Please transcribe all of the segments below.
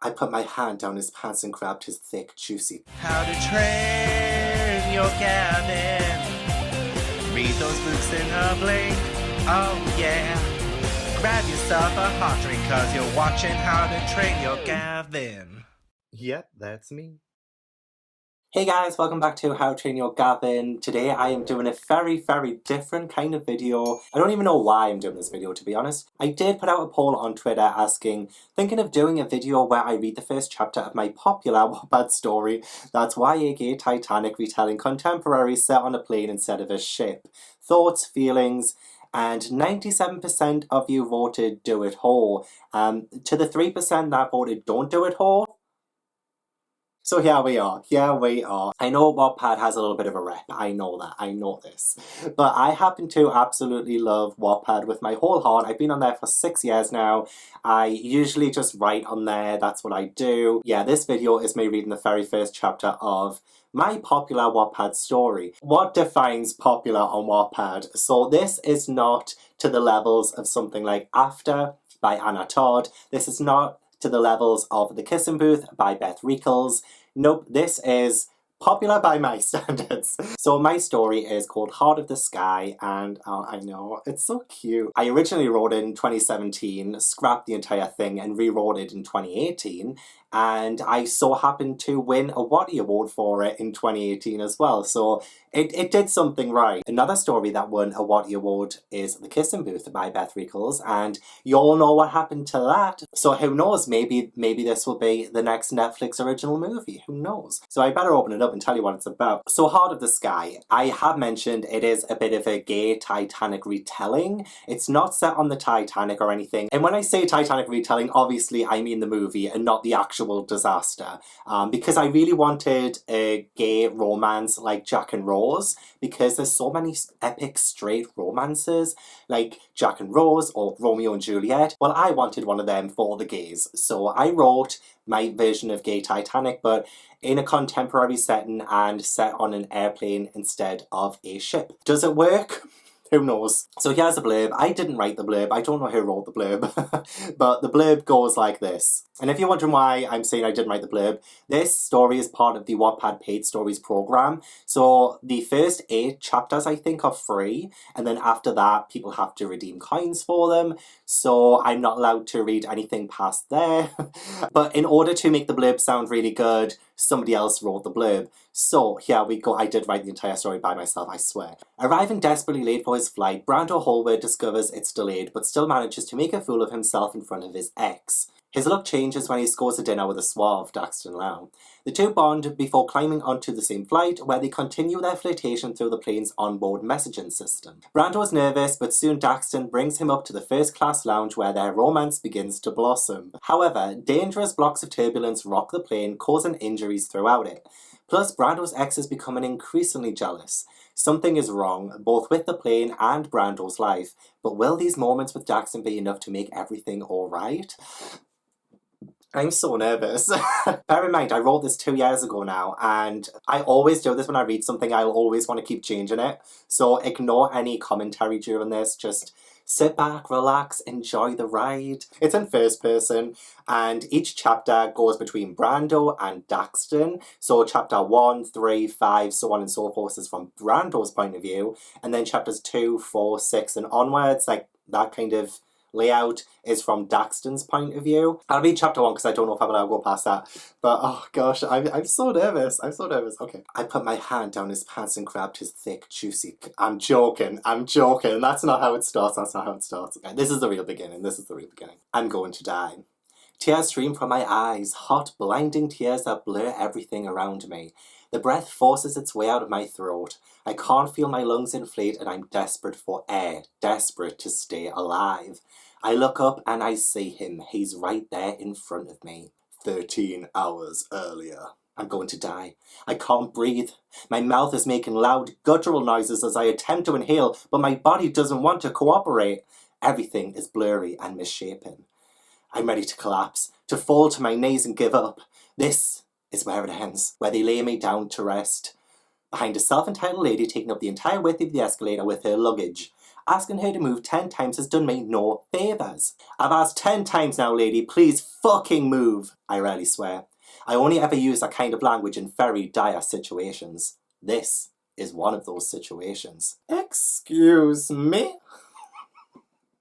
I put my hand down his pants and grabbed his thick, juicy... How to train your Gavin. Read those books in a blink. Oh yeah. Grab yourself a hot drink cause you're watching How to Train Your Gavin. Yep, that's me. Hey guys, welcome back to How to Train Your Gavin. Today I am doing a very different kind of video. I don't even know why I'm doing this video, to be honest. I did put out a poll on Twitter asking, thinking of doing a video where I read the first chapter of my popular Wattpad story, that's YA Gay Titanic retelling contemporary set on a plane instead of a ship. Thoughts, feelings, and 97% of you voted do it whole. To the 3% that voted don't do it whole, so here we are. I know Wattpad has a little bit of a rep, I know that, I know this. But I happen to absolutely love Wattpad with my whole heart. I've been on there for 6 years now. I usually just write on there, that's what I do. Yeah, this video is me reading the very first chapter of my popular Wattpad story. What defines popular on Wattpad? So this is not to the levels of something like After by Anna Todd. This is not to the levels of The Kissing Booth by Beth Reekles. Nope, this is popular by my standards. So my story is called Heart of the Sky, and I know, it's so cute. I originally wrote it in 2017, scrapped the entire thing and rewrote it in 2018, and I so happened to win a Wattie Award for it in 2018 as well, so it did something right. Another story that won a Wattie Award is The Kissing Booth by Beth Reekles, and you all know what happened to that. So who knows, maybe this will be the next Netflix original movie, who knows? So I better open it up and tell you what it's about. So Heart of the Sky, I have mentioned it is a bit of a gay Titanic retelling. It's not set on the Titanic or anything, and when I say Titanic retelling, obviously I mean the movie and not the actual disaster, because I really wanted a gay romance like Jack and Rose, because there's so many epic straight romances like Jack and Rose or Romeo and Juliet. Well, I wanted one of them for the gays, so I wrote my version of gay Titanic, but in a contemporary setting and set on an airplane instead of a ship. Does it work? Who knows? So here's the blurb. I didn't write the blurb. I don't know who wrote the blurb. But the blurb goes like this. And if you're wondering why I'm saying I didn't write the blurb, this story is part of the Wattpad Paid Stories program. So the first 8 chapters, I think, are free. And then after that, people have to redeem coins for them. So I'm not allowed to read anything past there. But in order to make the blurb sound really good, somebody else wrote the blurb. So here we go. I did write the entire story by myself, I swear. Arriving desperately late for his flight, Brando Hallward discovers it's delayed, but still manages to make a fool of himself in front of his ex. His luck changes when he scores a dinner with a suave Daxton Lau. The two bond before climbing onto the same flight, where they continue their flirtation through the plane's onboard messaging system. Brando is nervous, but soon Daxton brings him up to the first-class lounge where their romance begins to blossom. However, dangerous blocks of turbulence rock the plane, causing injuries throughout it. Plus, Brando's ex is becoming increasingly jealous. Something is wrong, both with the plane and Brando's life, but will these moments with Daxton be enough to make everything alright? I'm so nervous. Bear in mind, I wrote this 2 years ago now, and I always do this when I read something. I'll always want to keep changing it. So ignore any commentary during this. Just sit back, relax, enjoy the ride. It's in first person, and each chapter goes between Brando and Daxton. So chapter 1, 3, 5, so on and so forth is from Brando's point of view, and then chapters 2, 4, 6 and onwards, like that kind of layout, is from Daxton's point of view. I'll read chapter 1 because I don't know if I'm allowed to go past that. But oh gosh, I'm so nervous. I'm so nervous. Okay. I put my hand down his pants and grabbed his thick, juicy... I'm joking. That's not how it starts. Okay, this is the real beginning. I'm going to die. Tears stream from my eyes, hot, blinding tears that blur everything around me. The breath forces its way out of my throat. I can't feel my lungs inflate, and I'm desperate for air, desperate to stay alive. I look up and I see him. He's right there in front of me. 13 hours earlier. I'm going to die. I can't breathe. My mouth is making loud, guttural noises as I attempt to inhale, but my body doesn't want to cooperate. Everything is blurry and misshapen. I'm ready to collapse, to fall to my knees and give up. This is where it ends, where they lay me down to rest. Behind a self-entitled lady taking up the entire width of the escalator with her luggage. Asking her to move 10 times has done me no favours. I've asked 10 times now, lady, please fucking move. I rarely swear. I only ever use that kind of language in very dire situations. This is one of those situations. Excuse me?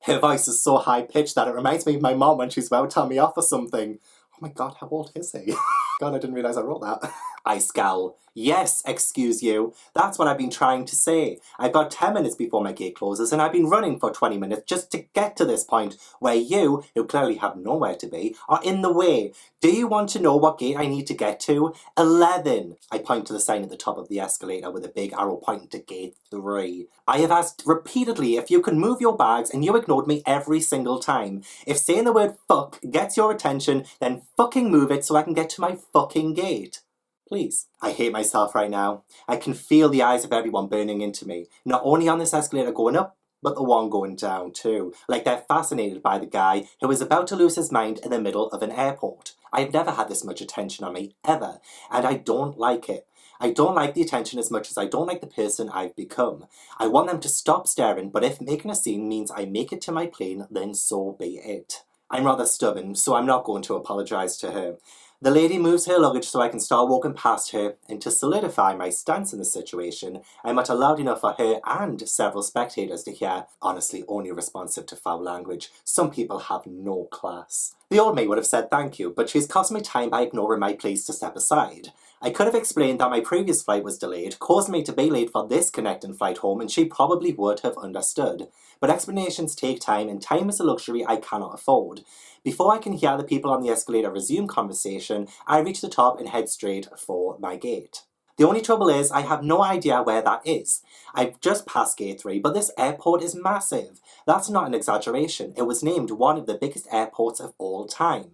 Her voice is so high-pitched that it reminds me of my mom when she's about to tell me off or something. Oh my god, how old is he? God, I didn't realise I wrote that. I scowl. Yes, excuse you. That's what I've been trying to say. I've got 10 minutes before my gate closes and I've been running for 20 minutes just to get to this point where you, who clearly have nowhere to be, are in the way. Do you want to know what gate I need to get to? 11. I point to the sign at the top of the escalator with a big arrow pointing to gate 3. I have asked repeatedly if you can move your bags and you ignored me every single time. If saying the word fuck gets your attention, then fucking move it so I can get to my fucking gate. Please. I hate myself right now. I can feel the eyes of everyone burning into me. Not only on this escalator going up, but the one going down too. Like they're fascinated by the guy who is about to lose his mind in the middle of an airport. I've never had this much attention on me, ever. And I don't like it. I don't like the attention as much as I don't like the person I've become. I want them to stop staring, but if making a scene means I make it to my plane, then so be it. I'm rather stubborn, so I'm not going to apologise to her. The lady moves her luggage so I can start walking past her, and to solidify my stance in the situation, I mutter loud enough for her and several spectators to hear, honestly only responsive to foul language. Some people have no class. The old maid would have said thank you, but she's cost me time by ignoring my pleas to step aside. I could have explained that my previous flight was delayed, caused me to be late for this connecting flight home, and she probably would have understood. But explanations take time, and time is a luxury I cannot afford. Before I can hear the people on the escalator resume conversation, I reach the top and head straight for my gate. The only trouble is, I have no idea where that is. I've just passed gate 3, but this airport is massive. That's not an exaggeration. It was named one of the biggest airports of all time.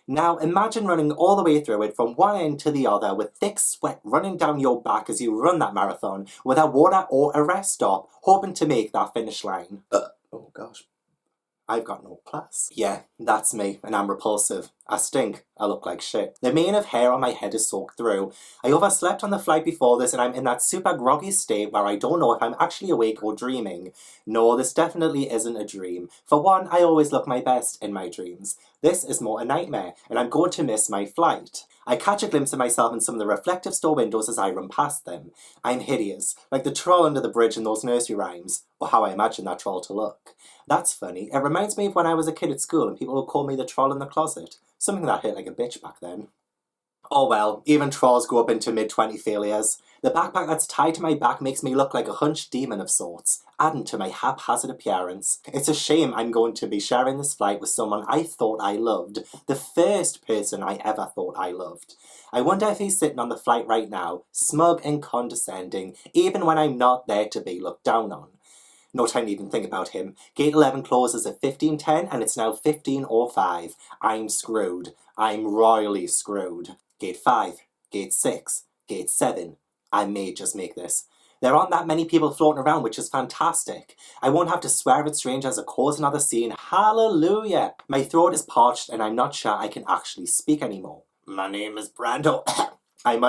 Now imagine running all the way through it from one end to the other with thick sweat running down your back as you run that marathon without water or a rest stop, hoping to make that finish line. Oh gosh. I've got no class. Yeah, that's me, and I'm repulsive. I stink. I look like shit. The mane of hair on my head is soaked through. I overslept on the flight before this, and I'm in that super groggy state where I don't know if I'm actually awake or dreaming. No, this definitely isn't a dream. For one, I always look my best in my dreams. This is more a nightmare, and I'm going to miss my flight. I catch a glimpse of myself in some of the reflective store windows as I run past them. I'm hideous, like the troll under the bridge in those nursery rhymes, or how I imagine that troll to look. That's funny. It reminds me of when I was a kid at school and people would call me the troll in the closet. Something that hit like a bitch back then. Oh well, even trolls go up into mid-20 failures. The backpack that's tied to my back makes me look like a hunched demon of sorts, adding to my haphazard appearance. It's a shame I'm going to be sharing this flight with someone I thought I loved. The first person I ever thought I loved. I wonder if he's sitting on the flight right now, smug and condescending, even when I'm not there to be looked down on. No time to even think about him. Gate 11 closes at 15:10 and it's now 15:05. I'm screwed. I'm royally screwed. Gate 5, Gate 6, Gate 7. I may just make this. There aren't that many people floating around, which is fantastic. I won't have to swear at strangers or cause another scene. Hallelujah! My throat is parched and I'm not sure I can actually speak anymore. My name is Brando. I'm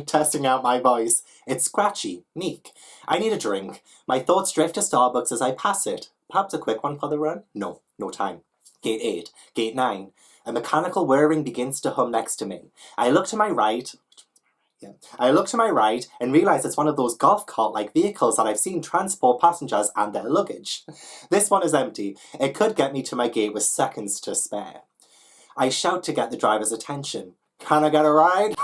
testing out my voice. It's scratchy, meek. I need a drink. My thoughts drift to Starbucks as I pass it. Perhaps a quick one for the run? No time. Gate 8, Gate 9. A mechanical whirring begins to hum next to me. I look to my right and realise it's one of those golf cart-like vehicles that I've seen transport passengers and their luggage. This one is empty. It could get me to my gate with seconds to spare. I shout to get the driver's attention. Can I get a ride?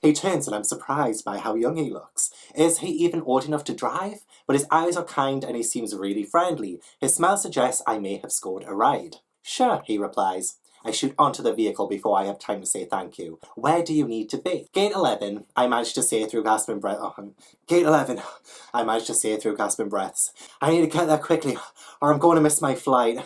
He turns and I'm surprised by how young he looks. Is he even old enough to drive? But his eyes are kind and he seems really friendly. His smile suggests I may have scored a ride. Sure, he replies. I shoot onto the vehicle before I have time to say thank you. Where do you need to be? Gate 11, I managed to say through gasping breath. Gate 11, I managed to say through gasping breaths. I need to get there quickly or I'm going to miss my flight.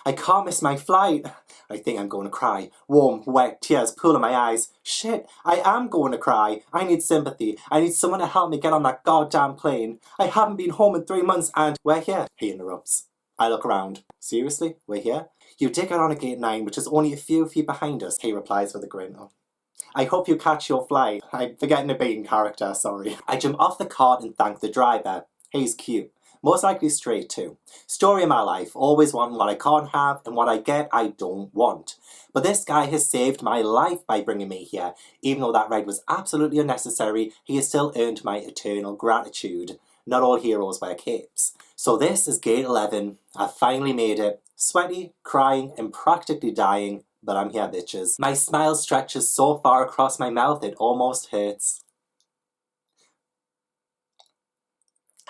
I can't miss my flight. I think I'm going to cry. Warm, wet tears pooling my eyes. Shit, I am going to cry. I need sympathy. I need someone to help me get on that goddamn plane. I haven't been home in 3 months and... We're here, he interrupts. I look around. Seriously? We're here? You did get on at Gate 9, which is only a few feet behind us, he replies with a grin. I hope you catch your flight. I'm forgetting to be in character, sorry. I jump off the cart and thank the driver. He's cute. Most likely straight too. Story of my life, always wanting what I can't have, and what I get I don't want. But this guy has saved my life by bringing me here. Even though that ride was absolutely unnecessary, he has still earned my eternal gratitude. Not all heroes wear capes. So this is gate 11. I've finally made it. Sweaty, crying, and practically dying, but I'm here, bitches. My smile stretches so far across my mouth it almost hurts.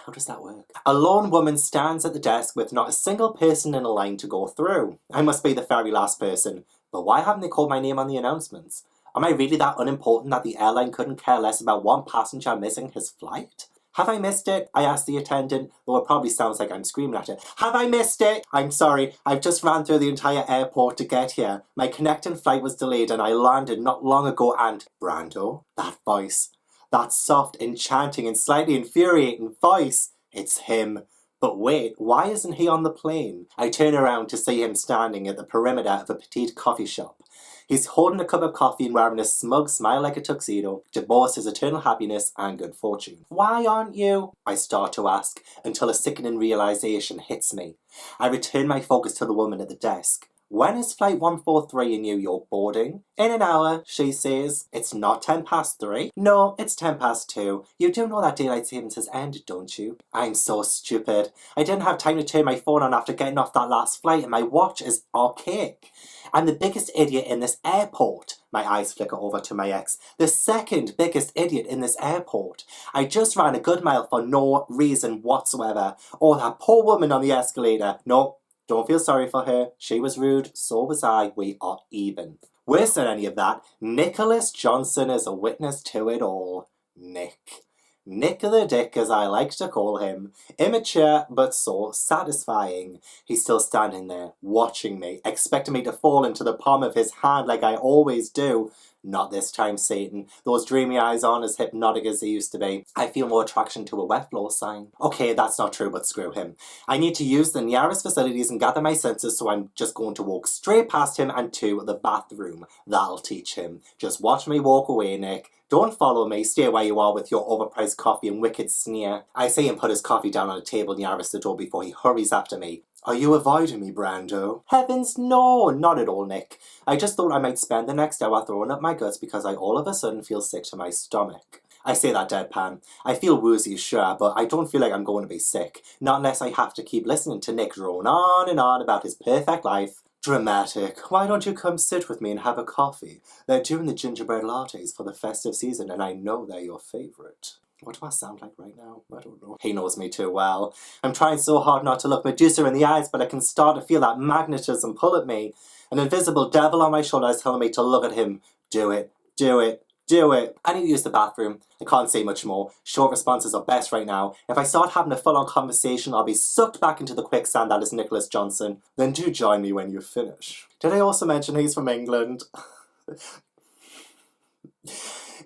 How does that work? A lone woman stands at the desk with not a single person in a line to go through. I must be the very last person. But why haven't they called my name on the announcements? Am I really that unimportant that the airline couldn't care less about one passenger missing his flight? Have I missed it? I asked the attendant, though it probably sounds like I'm screaming at it. Have I missed it? I'm sorry, I've just ran through the entire airport to get here. My connecting flight was delayed and I landed not long ago and... Brando? That voice. That soft, enchanting and slightly infuriating voice. It's him. But wait, why isn't he on the plane? I turn around to see him standing at the perimeter of a petite coffee shop. He's holding a cup of coffee and wearing a smug smile like a tuxedo to boast his eternal happiness and good fortune. Why aren't you? I start to ask, until a sickening realization hits me. I return my focus to the woman at the desk. When is flight 143 in New York boarding? In an hour, she says. It's not 3:10? No, it's 2:10. You do know that daylight savings has ended, don't you? I'm so stupid. I didn't have time to turn my phone on after getting off that last flight and my watch is archaic. I'm the biggest idiot in this airport. My eyes flicker over to my ex. The second biggest idiot in this airport. I just ran a good mile for no reason whatsoever. Oh, that poor woman on the escalator. No. Don't feel sorry for her. She was rude, so was I. We are even. Worse than any of that, Nicholas Johnson is a witness to it all. Nick. Nick the Dick, as I like to call him. Immature, but so satisfying. He's still standing there, watching me, expecting me to fall into the palm of his hand like I always do. Not this time, Satan. Those dreamy eyes aren't as hypnotic as they used to be. I feel more attraction to a wet floor sign. Okay, that's not true, but screw him. I need to use the nearest facilities and gather my senses, so I'm just going to walk straight past him and to the bathroom. That'll teach him. Just watch me walk away, Nick. Don't follow me. Stay where you are with your overpriced coffee and wicked sneer. I see him put his coffee down on a table nearest the door before he hurries after me. Are you avoiding me, Brando? Heavens, no, not at all, Nick. I just thought I might spend the next hour throwing up my guts because I all of a sudden feel sick to my stomach. I say that deadpan. I feel woozy, sure, but I don't feel like I'm going to be sick. Not unless I have to keep listening to Nick drone on and on about his perfect life. Dramatic. Why don't you come sit with me and have a coffee? They're doing the gingerbread lattes for the festive season and I know they're your favourite. What do I sound like right now? I don't know. He knows me too well. I'm trying so hard not to look Medusa in the eyes, but I can start to feel that magnetism pull at me. An invisible devil on my shoulder is telling me to look at him. Do it. Do it. Do it. I need to use the bathroom. I can't say much more. Short responses are best right now. If I start having a full-on conversation, I'll be sucked back into the quicksand that is Nicholas Johnson. Then do join me when you finish. Did I also mention he's from England?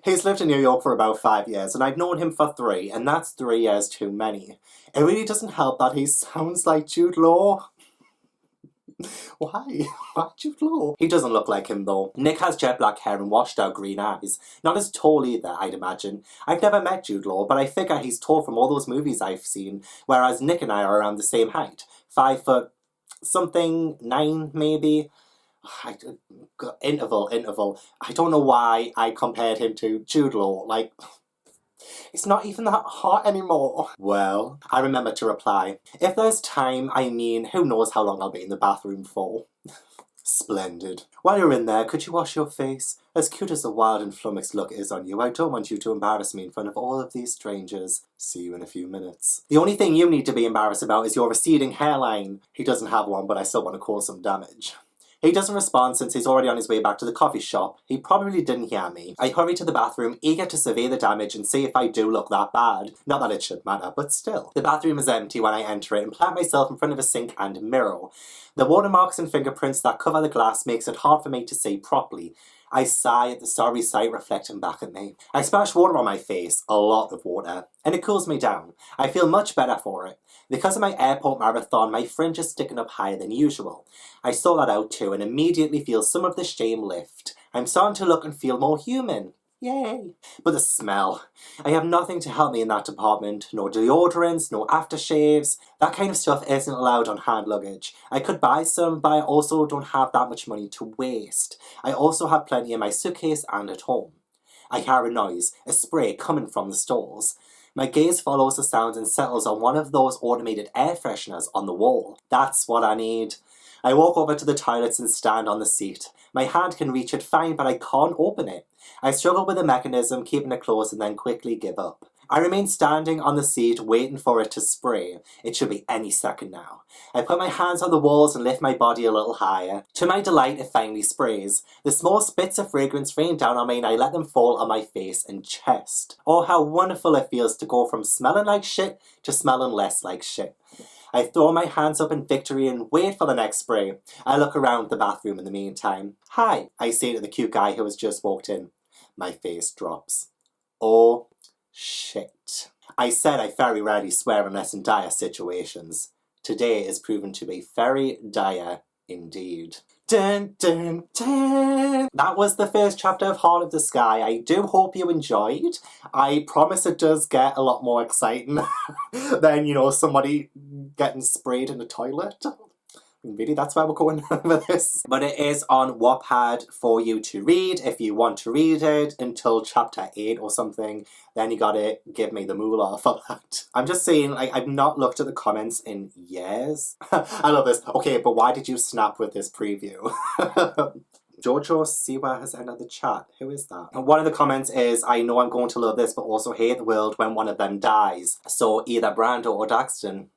He's lived in New York for about 5 years, and I've known him for 3, and that's 3 years too many. It really doesn't help that he sounds like Jude Law. Why? Why Jude Law? He doesn't look like him though. Nick has jet black hair and washed out green eyes. Not as tall either, I'd imagine. I've never met Jude Law, but I figure he's tall from all those movies I've seen, whereas Nick and I are around the same height. 5 foot something, 9 maybe. Interval. I don't know why I compared him to Jude Law. Like, it's not even that hot anymore. Well, I remember to reply, if there's time, I mean, who knows how long I'll be in the bathroom for. Splendid. While you're in there, could you wash your face? As cute as the wild and flummoxed look is on you, I don't want you to embarrass me in front of all of these strangers. See you in a few minutes. The only thing you need to be embarrassed about is your receding hairline. He doesn't have one, but I still want to cause some damage. He doesn't respond since he's already on his way back to the coffee shop. He probably didn't hear me. I hurry to the bathroom, eager to survey the damage and see if I do look that bad. Not that it should matter, but still. The bathroom is empty when I enter it and plant myself in front of a sink and mirror. The watermarks and fingerprints that cover the glass makes it hard for me to see properly. I sigh at the sorry sight reflecting back at me. I splash water on my face, a lot of water, and it cools me down. I feel much better for it. Because of my airport marathon, my fringe is sticking up higher than usual. I sort that out too and immediately feel some of the shame lift. I'm starting to look and feel more human. Yay! But the smell. I have nothing to help me in that department. No deodorants, no aftershaves. That kind of stuff isn't allowed on hand luggage. I could buy some, but I also don't have that much money to waste. I also have plenty in my suitcase and at home. I hear a noise, a spray coming from the stalls. My gaze follows the sound and settles on one of those automated air fresheners on the wall. That's what I need. I walk over to the toilets and stand on the seat. My hand can reach it fine, but I can't open it. I struggle with the mechanism, keeping it closed, and then quickly give up. I remain standing on the seat, waiting for it to spray. It should be any second now. I put my hands on the walls and lift my body a little higher. To my delight, it finally sprays. The small spits of fragrance rain down on me and I let them fall on my face and chest. Oh, how wonderful it feels to go from smelling like shit to smelling less like shit. I throw my hands up in victory and wait for the next spray. I look around the bathroom in the meantime. Hi, I say to the cute guy who has just walked in. My face drops. Oh, shit. I said I very rarely swear unless in dire situations. Today is proven to be very dire indeed. Dun, dun, dun. That was the first chapter of Heart of the Sky. I do hope you enjoyed. I promise it does get a lot more exciting than, somebody getting sprayed in the toilet. Really, that's where we're going with this. But it is on Wattpad for you to read if you want to read it until chapter 8 or something. Then you gotta give me the moolah for that. I'm just saying, I've not looked at the comments in years. I love this. Okay, but why did you snap with this preview? Jojo Siwa has entered the chat. Who is that? And one of the comments is, I know I'm going to love this, but also hate the world when one of them dies. So either Brando or Daxton.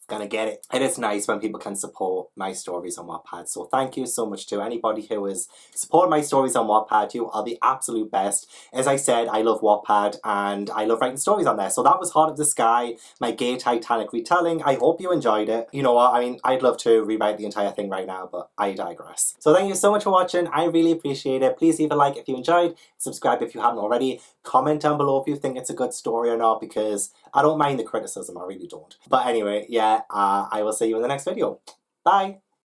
Gonna get it. It is nice when people can support my stories on Wattpad, so thank you so much to anybody who has supported my stories on Wattpad. You are the absolute best. As I said, I love Wattpad and I love writing stories on there. So that was Heart of the Sky, my gay Titanic retelling. I hope you enjoyed it. You know what, I'd love to rewrite the entire thing right now, but I digress. So thank you so much for watching. I really appreciate it. Please leave a like if you enjoyed, subscribe if you haven't already, comment down below if you think it's a good story or not, because I don't mind the criticism, I really don't. But anyway, yeah, I will see you in the next video. Bye!